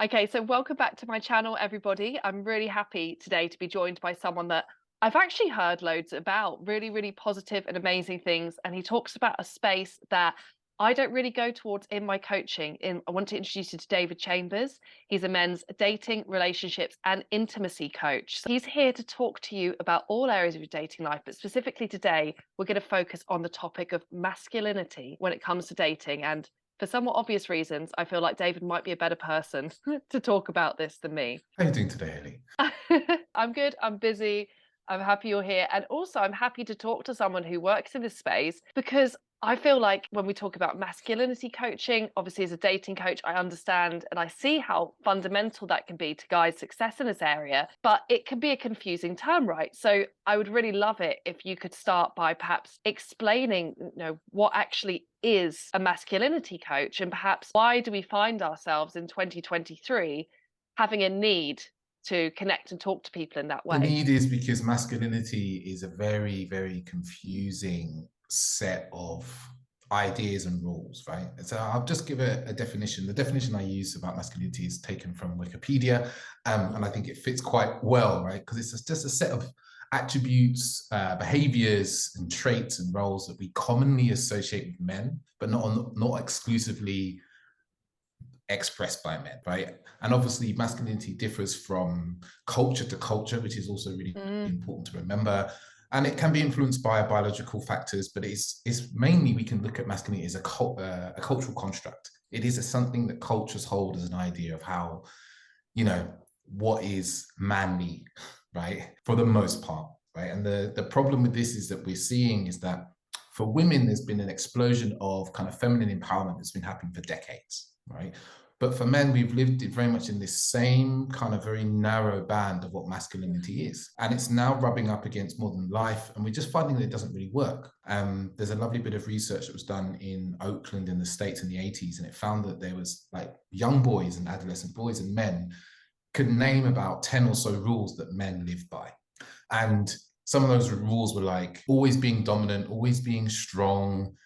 Okay, so welcome back to my channel, everybody. I'm really happy today to be joined by someone that I've actually heard loads about, really, really positive and amazing things. And he talks about a space that I don't really go towards in my coaching. I want to introduce you to David Chambers. He's a men's dating, relationships, and intimacy coach. So he's here to talk to you about all areas of your dating life, but specifically today, we're going to focus on the topic of masculinity when it comes to dating. And for somewhat obvious reasons, I feel like David might be a better person to talk about this than me. How are you doing today, Hayley? I'm good. I'm busy. I'm happy you're here. And also, I'm happy to talk to someone who works in this space because I feel like when we talk about masculinity coaching, obviously, as a dating coach, I understand and I see how fundamental that can be to guys' success in this area, but it can be a confusing term, right? So I would really love it if you could start by perhaps explaining, what actually is a masculinity coach and perhaps why do we find ourselves in 2023 having a need to connect and talk to people in that The way. need is because masculinity is a very, very confusing set of ideas and rules, right? So I'll just give a definition. The definition I use about masculinity is taken from Wikipedia, and I think it fits quite well, right? Because it's just a set of attributes, behaviors, and traits and roles that we commonly associate with men, but not exclusively expressed by men, right? And obviously, masculinity differs from culture to culture, which is also really Mm, important to remember. And it can be influenced by biological factors, but it's mainly we can look at masculinity as a cultural construct. It is something that cultures hold as an idea of how, you know, what is manly, right? For the most part, right? And the problem with this is that we're seeing is that for women, there's been an explosion of kind of feminine empowerment that's been happening for decades, right? But for men, we've lived very much in this same kind of very narrow band of what masculinity is. And it's now rubbing up against modern life. And we're just finding that it doesn't really work. There's a lovely bit of research that was done in Oakland in the States in the 80s. And it found that there was like young boys and adolescent boys and men could name about 10 or so rules that men live by. And some of those rules were like always being dominant, always being strong,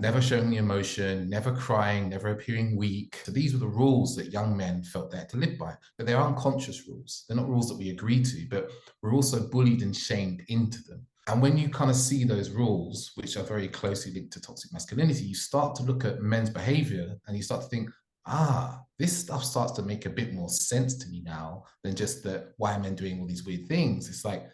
never showing any emotion, never crying, never appearing weak. So these were the rules that young men felt they had to live by. But they're unconscious rules. They're not rules that we agree to, but we're also bullied and shamed into them. And when you kind of see those rules, which are very closely linked to toxic masculinity, you start to look at men's behavior and you start to think, this stuff starts to make a bit more sense to me now than just that why are men doing all these weird things? It's like,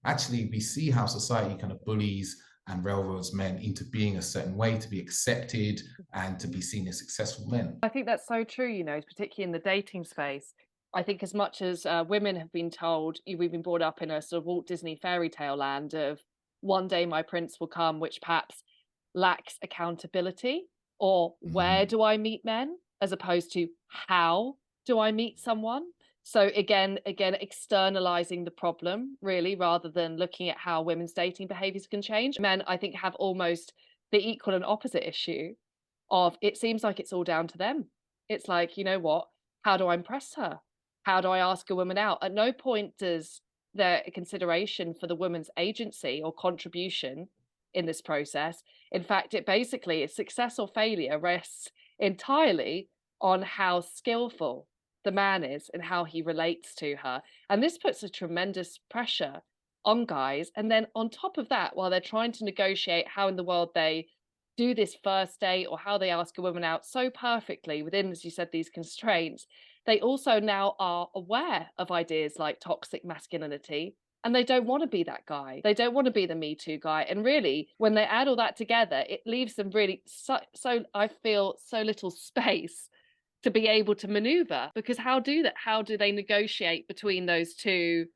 actually, we see how society kind of bullies and railroads men into being a certain way to be accepted and to be seen as successful men. I think that's so true, particularly in the dating space. I think as much as women have been told, we've been brought up in a sort of Walt Disney fairy tale land of one day my prince will come, which perhaps lacks accountability or where Mm-hmm. do I meet men as opposed to how do I meet someone? So again, externalizing the problem really rather than looking at how women's dating behaviors can change. Men, I think, have almost the equal and opposite issue of it seems like it's all down to them. It's like, you know what? How do I impress her? How do I ask a woman out? At no point does there a consideration for the woman's agency or contribution in this process. In fact, it basically is success or failure rests entirely on how skillful the man is and how he relates to her. And this puts a tremendous pressure on guys. And then on top of that, while they're trying to negotiate how in the world they do this first date or how they ask a woman out so perfectly within, as you said, these constraints, they also now are aware of ideas like toxic masculinity. And they don't want to be that guy. They don't want to be the Me Too guy. And really, when they add all that together, it leaves them really so I feel so little space to be able to maneuver. Because how do that? How do they negotiate between those two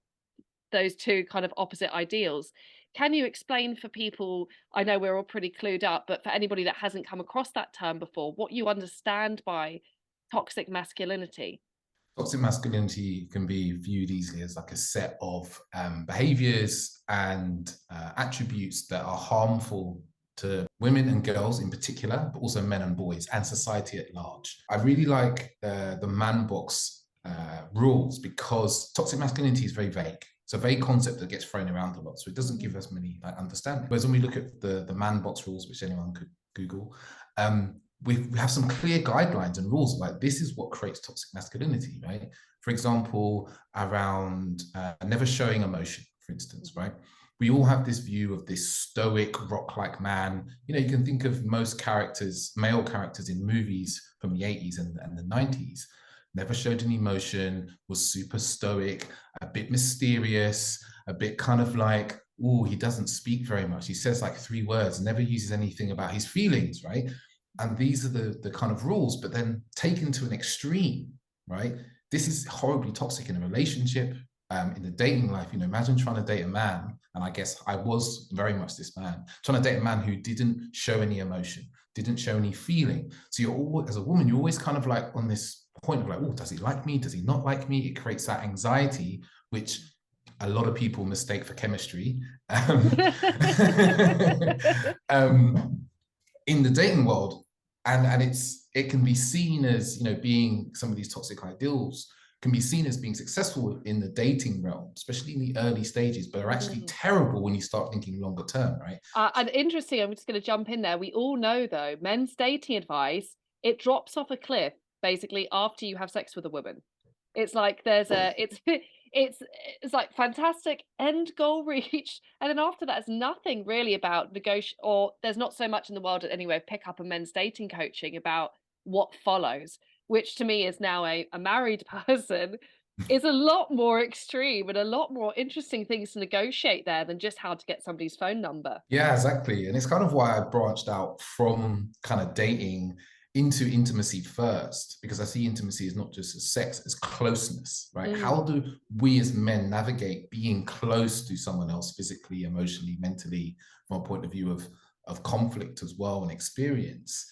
kind of opposite ideals? Can you explain for people, I know we're all pretty clued up, but for anybody that hasn't come across that term before, what you understand by toxic masculinity? Toxic masculinity can be viewed easily as like a set of behaviors and attributes that are harmful to women and girls in particular, but also men and boys and society at large. I really like the man box rules because toxic masculinity is very vague. It's a vague concept that gets thrown around a lot, so it doesn't give us many understanding. Whereas when we look at the man box rules, which anyone could Google, we have some clear guidelines and rules, like this is what creates toxic masculinity, right? For example, around never showing emotion, for instance, right? We all have this view of this stoic rock-like man. You know, you can think of most characters, male characters in movies from the 80s and the 90s, never showed any emotion, was super stoic, a bit mysterious, a bit kind of like, oh, he doesn't speak very much. He says like 3 words, never uses anything about his feelings, right? And these are the kind of rules, but then taken to an extreme, right? This is horribly toxic in a relationship, in the dating life. You know, imagine trying to date a man, and I guess I was very much this man, trying to date a man who didn't show any emotion, didn't show any feeling. So you're always, as a woman, you're always kind of like on this point of like, oh, does he like me? Does he not like me? It creates that anxiety, which a lot of people mistake for chemistry. Um, in the dating world, and it can be seen as, you know, being some of these toxic ideals can be seen as being successful in the dating realm, especially in the early stages, but are actually terrible when you start thinking longer term, right? And interesting, I'm just going to jump in there. We all know, though, men's dating advice, it drops off a cliff basically after you have sex with a woman. It's like it's like fantastic end goal reached, and then after that, it's nothing really about negotiate, or there's not so much in the world anyway. Pick up a men's dating coaching about what follows, which to me is now a married person is a lot more extreme and a lot more interesting things to negotiate there than just how to get somebody's phone number. Yeah, exactly. And it's kind of why I branched out from kind of dating into intimacy first, because I see intimacy as not just as sex, as closeness, right? How do we as men navigate being close to someone else physically, emotionally, mentally, from a point of view of conflict as well and experience?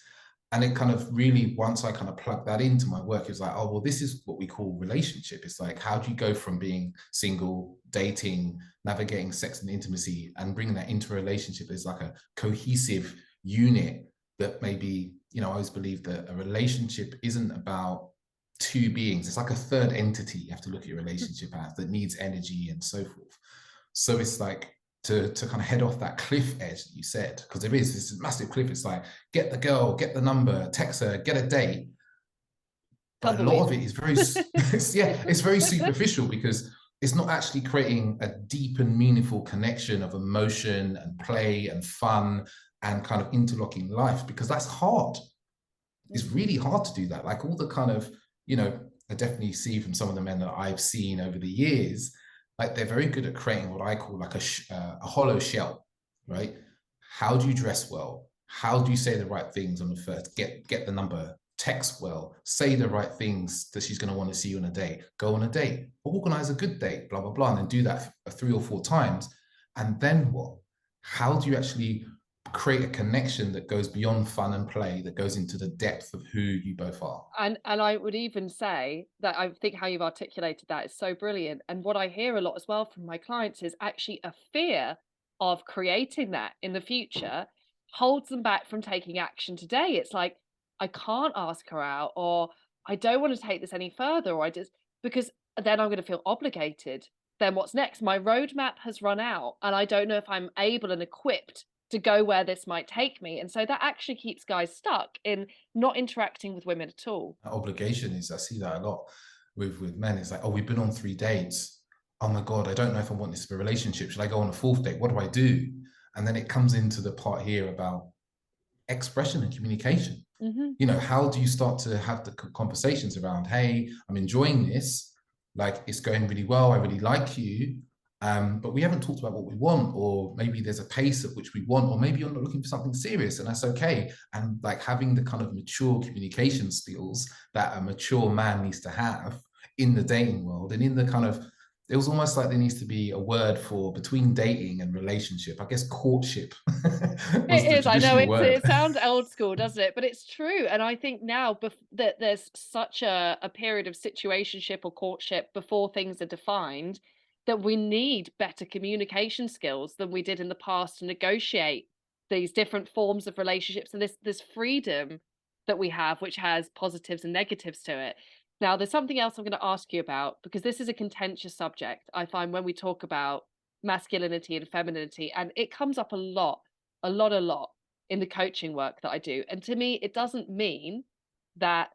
And it kind of really, once I kind of plug that into my work, it's like, oh, well, this is what we call relationship. It's like, how do you go from being single, dating, navigating sex and intimacy, and bringing that into a relationship as like a cohesive unit that maybe, you know, I always believe that a relationship isn't about two beings. It's like a third entity you have to look at your relationship as, that needs energy and so forth. So it's like, to kind of head off that cliff edge that you said, because there is this massive cliff. It's like, get the girl, get the number, text her, get a date. But a lot of it is very, yeah, it's very superficial, because it's not actually creating a deep and meaningful connection of emotion and play and fun and kind of interlocking life, because that's hard. It's really hard to do that. Like all the kind of, you know, I definitely see from some of the men that I've seen over the years, like they're very good at creating what I call like a hollow shell, right? How do you dress well? How do you say the right things on the first? Get the number, text well, say the right things that she's going to want to see you on a date, go on a date, organize a good date, blah, blah, blah, and then do that 3 or 4 times. And then what? How do you actually create a connection that goes beyond fun and play, that goes into the depth of who you both are? And I would even say that I think how you've articulated that is so brilliant. And what I hear a lot as well from my clients is actually a fear of creating that in the future holds them back from taking action today. It's like, I can't ask her out, or I don't want to take this any further, or I just, because then I'm going to feel obligated. Then what's next? My roadmap has run out, and I don't know if I'm able and equipped to go where this might take me. And so that actually keeps guys stuck in not interacting with women at all. Obligation is, I see that a lot with men. It's like, oh, we've been on 3 dates. Oh my God, I don't know if I want this to be a relationship. Should I go on a 4th date? What do I do? And then it comes into the part here about expression and communication. You know, how do you start to have the conversations around, hey, I'm enjoying this, like it's going really well, I really like you, but we haven't talked about what we want, or maybe there's a pace at which we want, or maybe you're not looking for something serious, and that's okay. And like having the kind of mature communication skills that a mature man needs to have in the dating world, and in the kind of, it was almost like there needs to be a word for between dating and relationship. I guess courtship was It the is. I know traditional word. it sounds old school, doesn't it? But it's true. And I think now that there's such a period of situationship or courtship before things are defined, that we need better communication skills than we did in the past to negotiate these different forms of relationships, and this freedom that we have, which has positives and negatives to it. Now, there's something else I'm going to ask you about, because this is a contentious subject, I find, when we talk about masculinity and femininity, and it comes up a lot, a lot, a lot. in the coaching work that I do. And to me, it doesn't mean that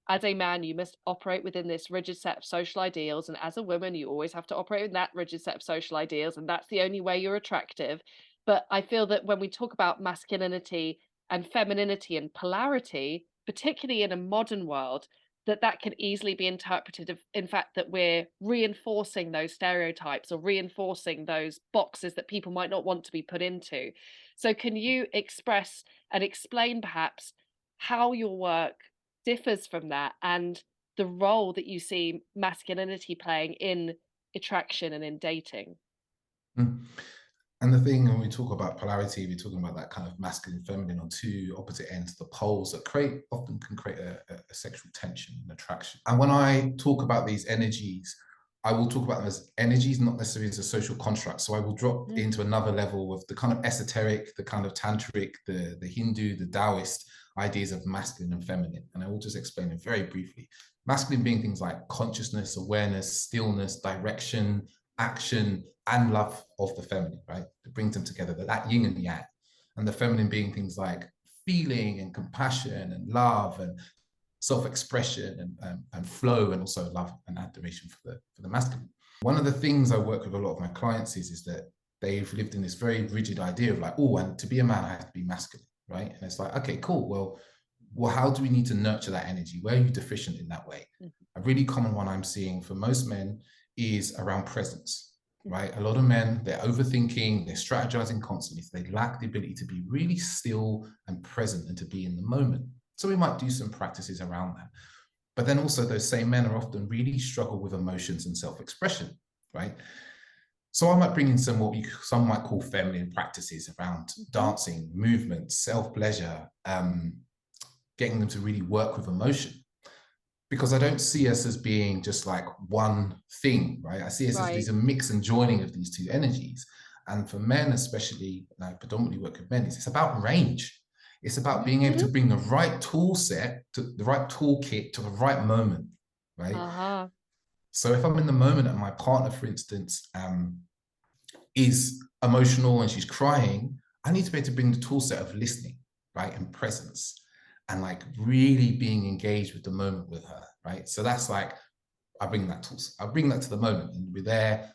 as a man, you must operate within this rigid set of social ideals. And as a woman, you always have to operate in that rigid set of social ideals. And that's the only way you're attractive. But I feel that when we talk about masculinity and femininity and polarity, particularly in a modern world, that can easily be interpreted of, in fact, that we're reinforcing those stereotypes or reinforcing those boxes that people might not want to be put into. So can you express and explain perhaps how your work differs from that and the role that you see masculinity playing in attraction and in dating? Mm. And the thing when we talk about polarity, we're talking about that kind of masculine, feminine on two opposite ends, the poles that often can create a sexual tension and attraction. And when I talk about these energies, I will talk about them as energies, not necessarily as a social construct. So I will drop into another level of the kind of esoteric, the kind of tantric, the Hindu, the Taoist ideas of masculine and feminine. And I will just explain it very briefly. Masculine being things like consciousness, awareness, stillness, direction, action, and love of the feminine, right? It brings them together, that yin and yang. And the feminine being things like feeling and compassion and love and self-expression and flow, and also love and adoration for the masculine. One of the things I work with a lot of my clients is that they've lived in this very rigid idea of like, oh, and to be a man, I have to be masculine, right? And it's like, okay, cool. Well, how do we need to nurture that energy? Where are you deficient in that way? A really common one I'm seeing for most men is around presence, right? A lot of men, they're overthinking, they're strategizing constantly. So they lack the ability to be really still and present and to be in the moment. So we might do some practices around that. But then also those same men are often really struggle with emotions and self-expression, right? So I might bring in some might call feminine practices around dancing, movement, self-pleasure, getting them to really work with emotion. Because I don't see us as being just like one thing, right? I see us as there's a mix and joining of these two energies. And for men, especially, I predominantly work with men, it's about range. It's about being able to bring the right tool set, to the right toolkit to the right moment, right? So if I'm in the moment and my partner, for instance, is emotional and she's crying, I need to be able to bring the tool set of listening, right? And presence and like really being engaged with the moment with her, right? So that's like, I bring that to the moment and we're there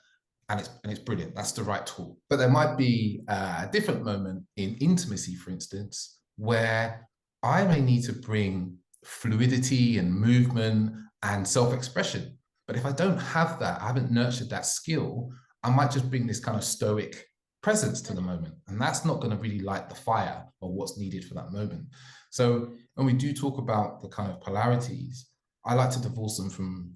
and it's brilliant. That's the right tool. But there might be a different moment in intimacy, for instance, where I may need to bring fluidity and movement and self-expression. But if I don't have that, I haven't nurtured that skill, I might just bring this kind of stoic presence to the moment. And that's not going to really light the fire or what's needed for that moment. So when we do talk about the kind of polarities, I like to divorce them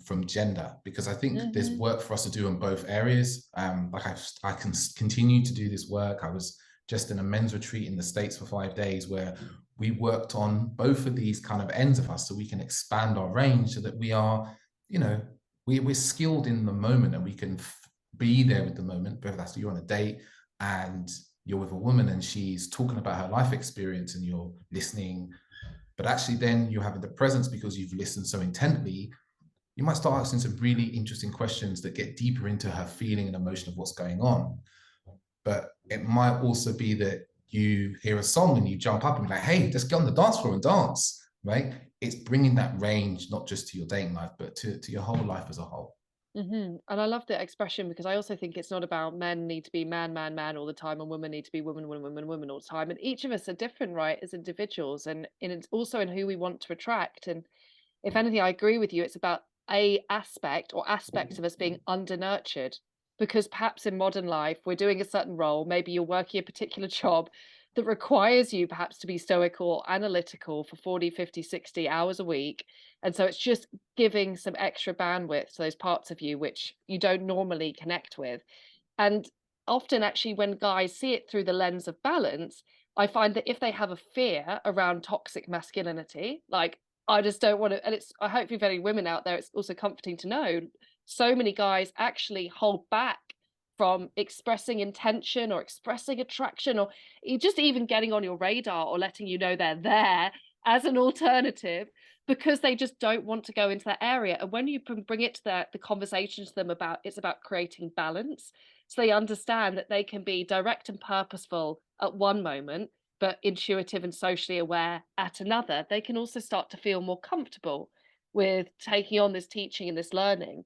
from gender, because I think there's work for us to do in both areas. Like I can continue to do this work. I was just in a men's retreat in the States for 5 days where we worked on both of these kind of ends of us so we can expand our range so that we are, you know, we're skilled in the moment and we can be there with the moment, whether that's you're on a date and you're with a woman and she's talking about her life experience and you're listening, but actually then you're having the presence because you've listened so intently, you might start asking some really interesting questions that get deeper into her feeling and emotion of what's going on. But it might also be that you hear a song and you jump up and be like, hey, let's get on the dance floor and dance, right? It's bringing that range, not just to your dating life, but to your whole life as a whole. And I love the expression because I also think it's not about men need to be man, man, man all the time and women need to be woman, woman, woman, woman all the time. And each of us are different, right, as individuals. And it's also in who we want to attract. And if anything, I agree with you. It's about a aspect or aspects of us being under nurtured, because perhaps in modern life, we're doing a certain role. Maybe you're working a particular job that requires you perhaps to be stoic or analytical for 40, 50, 60 hours a week. And so it's just giving some extra bandwidth to those parts of you which you don't normally connect with. And often, actually, when guys see it through the lens of balance, I find that if they have a fear around toxic masculinity, like, I just don't want to, and it's, I hope for any women out there, it's also comforting to know so many guys actually hold back from expressing intention or expressing attraction or just even getting on your radar or letting you know they're there as an alternative, because they just don't want to go into that area. And when you bring it to the conversation to them about, it's about creating balance, so they understand that they can be direct and purposeful at one moment, but intuitive and socially aware at another, they can also start to feel more comfortable with taking on this teaching and this learning.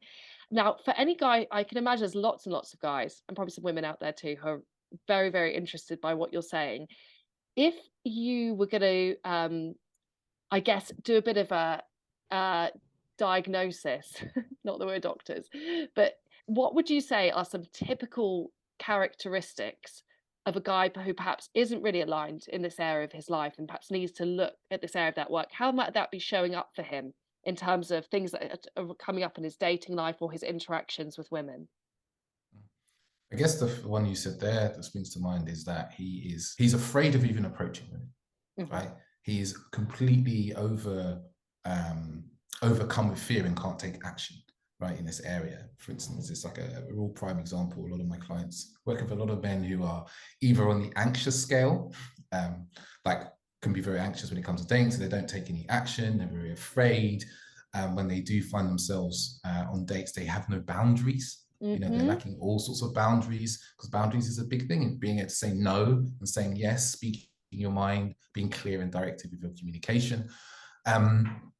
Now, for any guy, I can imagine there's lots and lots of guys, and probably some women out there too, who are very, very interested by what you're saying. If you were going to, I guess, do a bit of a diagnosis, not that we're doctors, but what would you say are some typical characteristics of a guy who perhaps isn't really aligned in this area of his life and perhaps needs to look at this area of that work? How might that be showing up for him in terms of things that are coming up in his dating life or his interactions with women? I guess the one you said there that springs to mind is that he's afraid of even approaching women, Hmm. right? He's completely overcome with fear and can't take action, right, in this area. For instance, it's like a real prime example. A lot of my clients work with a lot of men who are either on the anxious scale, like can be very anxious when it comes to dating, so they don't take any action, they're very afraid. When they do find themselves on dates, they have no boundaries. They're Hmm. lacking all sorts of boundaries, because boundaries is a big thing, and being able to say no and saying yes, speaking your mind, being clear and directed with your communication. Um,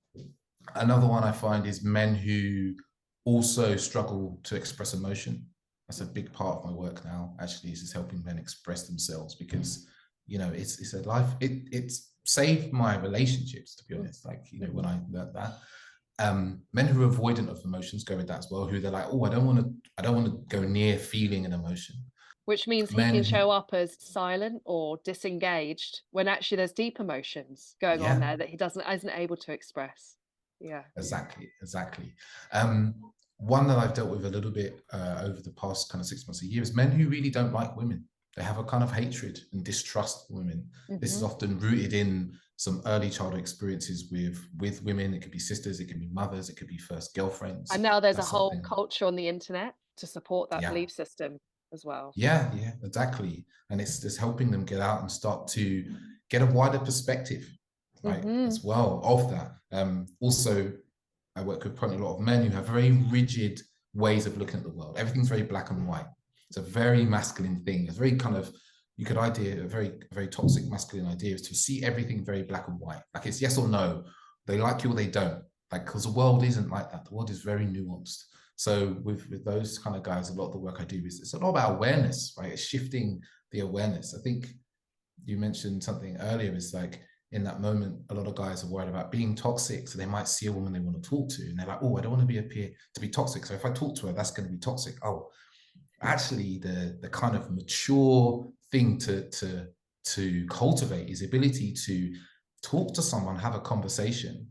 Another one I find is men who also struggle to express emotion. That's a big part of my work now, actually, is helping men express themselves, because it's a life, it's saved my relationships, to be honest. Like, when Hmm. I learned that, men who are avoidant of emotions go with that as well, who they're like, oh, I don't want to go near feeling an emotion. Which means he Men can who, show up as silent or disengaged when actually there's deep emotions going on yeah, there that he doesn't isn't able to express. Yeah. exactly. Um, One that I've dealt with a little bit over the past kind of 6 months, a year, is men who really don't like women. They have a kind of hatred and distrust for women. This is Hmm. often rooted in some early childhood experiences with women. It could be sisters, it can be mothers, it could be first And girlfriends. now there's a That's whole something. culture on the internet to support that Yeah, belief system as well. yeah, exactly. And it's just helping them get out and start to get a wider perspective, right, Hmm. as well of that. Also, I work with quite a lot of men who have very rigid ways of looking at the world. Everything's very black and white. It's a very masculine thing. It's very kind of, you could idea a very toxic masculine idea is to see everything very black and white. Like it's yes or no. They like you or they don't. Like, because the world isn't like that. The world is very nuanced. So with those kind of guys, a lot of the work I do is it's a lot about awareness, right? It's shifting the awareness. I think you mentioned something earlier, is like in that moment, a lot of guys are worried about being toxic. So they might see a woman they want to talk to, and they're like, oh, I don't want to appear to be toxic. So if I talk to her, that's going to be toxic. Oh, actually, the kind of mature thing to cultivate is the ability to talk to someone, have a conversation,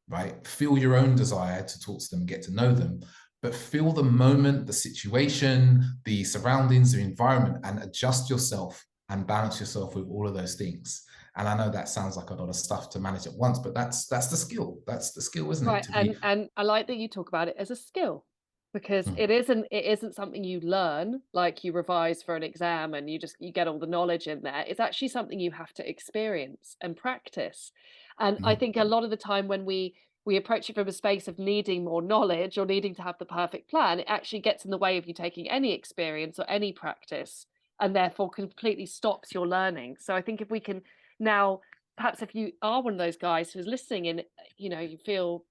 right? Feel your own desire to talk to them, get to know them, but feel the moment, the situation, the surroundings, the environment, and adjust yourself and balance yourself with all of those things. And I know that sounds like a lot of stuff to manage at once, but that's the skill. That's the skill, isn't it? Right, To be. and I like that you talk about it as a skill because Mm, it isn't something you learn, like you revise for an exam and you get all the knowledge in there. It's actually something you have to experience and practice. And I mm, think a lot of the time when we approach it from a space of needing more knowledge or needing to have the perfect plan, it actually gets in the way of you taking any experience or any practice and therefore completely stops your learning. So I think if we can now, perhaps if you are one of those guys who's listening and you feel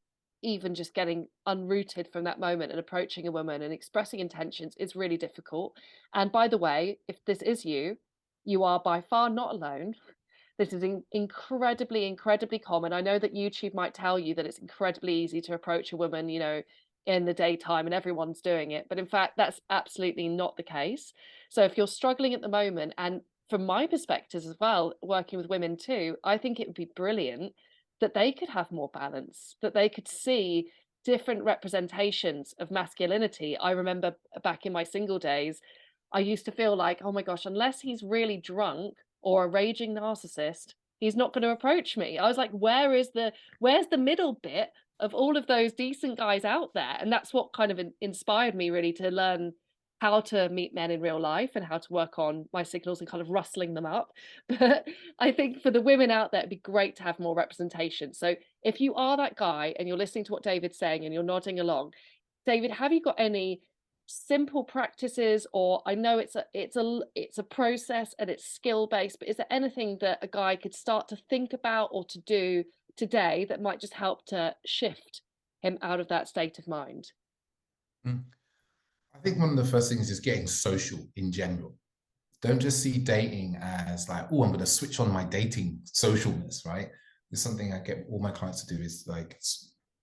even just getting unrooted from that moment and approaching a woman and expressing intentions is really difficult. And by the way, if this is you, you are by far not alone. This is incredibly, incredibly common. I know that YouTube might tell you that it's incredibly easy to approach a woman, in the daytime and everyone's doing it. But in fact, that's absolutely not the case. So if you're struggling at the moment, and from my perspective as well, working with women too, I think it would be brilliant that they could have more balance, that they could see different representations of masculinity. I remember back in my single days, I used to feel like, oh my gosh, unless he's really drunk or a raging narcissist, he's not going to approach me. I was like, where's the middle bit of all of those decent guys out there? And that's what kind of inspired me really to learn how to meet men in real life and how to work on my signals and kind of rustling them up. But I think for the women out there, it'd be great to have more representation. So if you are that guy and you're listening to what David's saying and you're nodding along, David, have you got any simple practices, or I know it's a process and it's skill based, but is there anything that a guy could start to think about or to do today that might just help to shift him out of that state of mind? Mm. I think one of the first things is getting social in general. Don't just see dating as like, oh, I'm going to switch on my dating socialness, right? It's something I get all my clients to do is like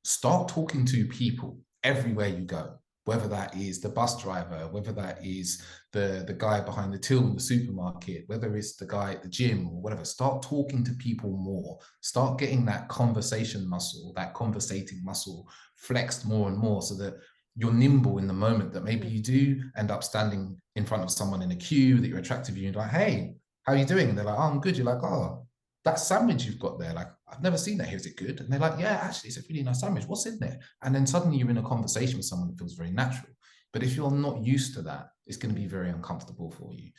start talking to people everywhere you go, whether that is the bus driver, whether that is the guy behind the till in the supermarket, whether it's the guy at the gym or whatever. Start talking to people more. Start getting that conversation muscle, that conversating muscle flexed more and more so that you're nimble in the moment, that maybe you do end up standing in front of someone in a queue that you're attracted to, and you're like, hey, how are you doing? And they're like, oh, I'm good. You're like, oh, that sandwich you've got there, like, I've never seen that here. Is it good? And they're like, yeah, actually, it's a really nice sandwich. What's in there? And then suddenly you're in a conversation with someone that feels very natural. But if you're not used to that, it's going to be very uncomfortable for you.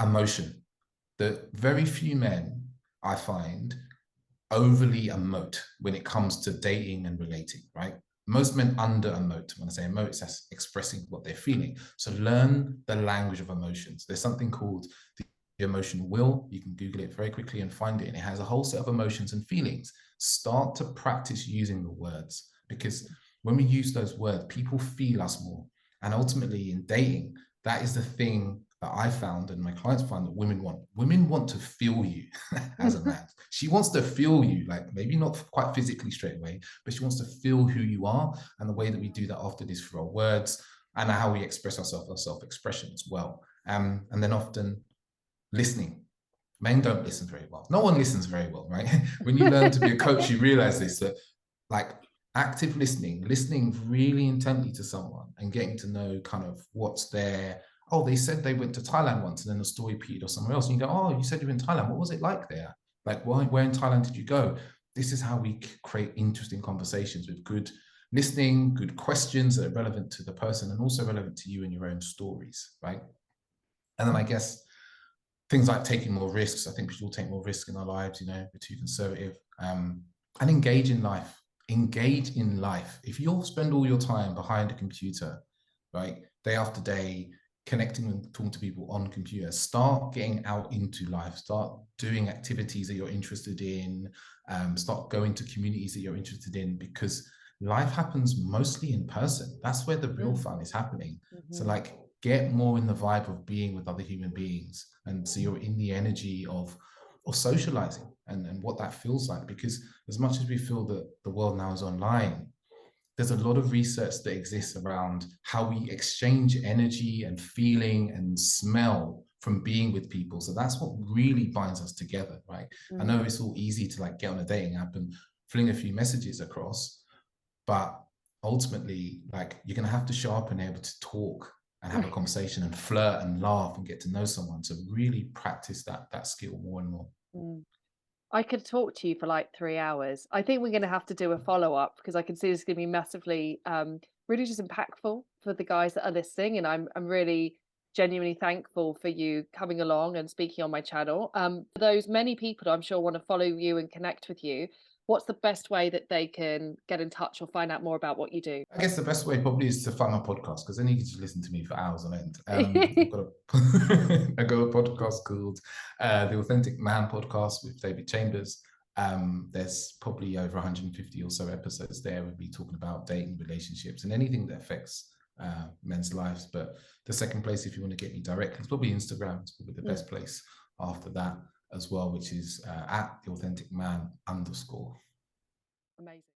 Emotion. The very few men I find overly emote when it comes to dating and relating, right? Most men under emote. When I say emote, it's expressing what they're feeling. So learn the language of emotions. There's something called the emotion wheel. You can Google it very quickly and find it. And it has a whole set of emotions and feelings. Start to practice using the words, because when we use those words, people feel us more. And ultimately in dating, that is the thing that I found and my clients find that women want. Women want to feel you as a man. She wants to feel you, like maybe not quite physically straight away, but she wants to feel who you are. And the way that we do that often is through our words and how we express ourselves, our self-expression as well. And then often listening. Men don't listen very well. No one listens very well, right? When you learn to be a coach, you realize this, that like active listening, listening really intently to someone and getting to know kind of what's there. Oh, they said they went to Thailand once, and then the story repeated or somewhere else. And you go, oh, you said you were in Thailand. What was it like there? Like, where in Thailand did you go? This is how we create interesting conversations with good listening, good questions that are relevant to the person and also relevant to you and your own stories, right? And then I guess things like taking more risks. I think we should all take more risks in our lives, you know, we're too conservative. And engage in life. Engage in life. If you'll spend all your time behind a computer, right, day after day, connecting and talking to people on computers, start getting out into life, start doing activities that you're interested in, start going to communities that you're interested in, because life happens mostly in person. That's where the real fun is happening. So like, get more in the vibe of being with other human beings. And so you're in the energy of socializing and what that feels like. Because as much as we feel that the world now is online, there's a lot of research that exists around how we exchange energy and feeling and smell from being with people. So that's what really binds us together, right? I know it's all easy to like get on a dating app and fling a few messages across, but ultimately, like, you're going to have to show up and be able to talk and have a conversation and flirt and laugh and get to know someone. So really practice that skill more and more. I could talk to you for like 3 hours. I think we're going to have to do a follow up because I can see this is going to be massively, really just impactful for the guys that are listening. And I'm really genuinely thankful for you coming along and speaking on my channel. For those many people who I'm sure want to follow you and connect with you, what's the best way that they can get in touch or find out more about what you do? I guess the best way probably is to find my podcast, because then you can just listen to me for hours on end. I've got I got a podcast called The Authentic Man Podcast with David Chambers. There's probably over 150 or so episodes there. We'll be talking about dating, relationships, and anything that affects men's lives. But the second place, if you want to get me directly, is probably Instagram. It's probably the best place after that as well, which is at the authentic man _. Amazing.